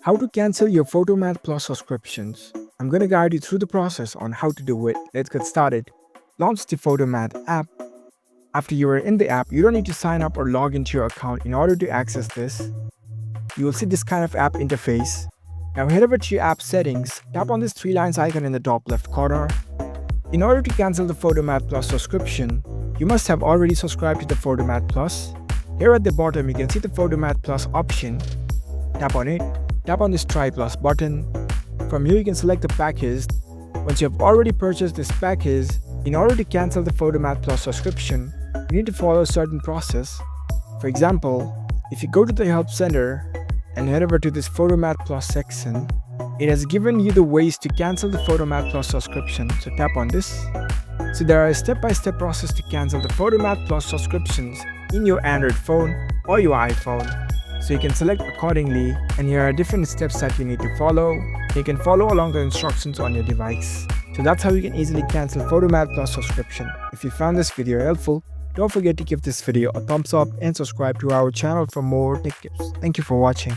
How to cancel your PhotoMath Plus subscriptions. I'm going to guide you through the process on how to do it. Let's get started. Launch the PhotoMath app. After you are in the app, you don't need to sign up or log into your account in order to access this. You will see this kind of app interface. Now head over to your app settings, tap on this 3 lines icon in the top left corner. In order to cancel the PhotoMath Plus subscription, you must have already subscribed to the PhotoMath Plus. Here at the bottom, you can see the PhotoMath Plus option. Tap on it. Tap on this Try Plus button. From here, you can select the package. Once you have already purchased this package, in order to cancel the PhotoMath Plus subscription, you need to follow a certain process. For example, if you go to the Help Center and head over to this PhotoMath Plus section, it has given you the ways to cancel the PhotoMath Plus subscription. So tap on this. So there are a step-by-step process to cancel the PhotoMath Plus subscriptions in your Android phone or your iPhone. So you can select accordingly, and here are different steps that you need to follow. You can follow along the instructions on your device. So that's how you can easily cancel PhotoMath Plus subscription. If you found this video helpful, don't forget to give this video a thumbs up and subscribe to our channel for more tech tips. Thank you for watching.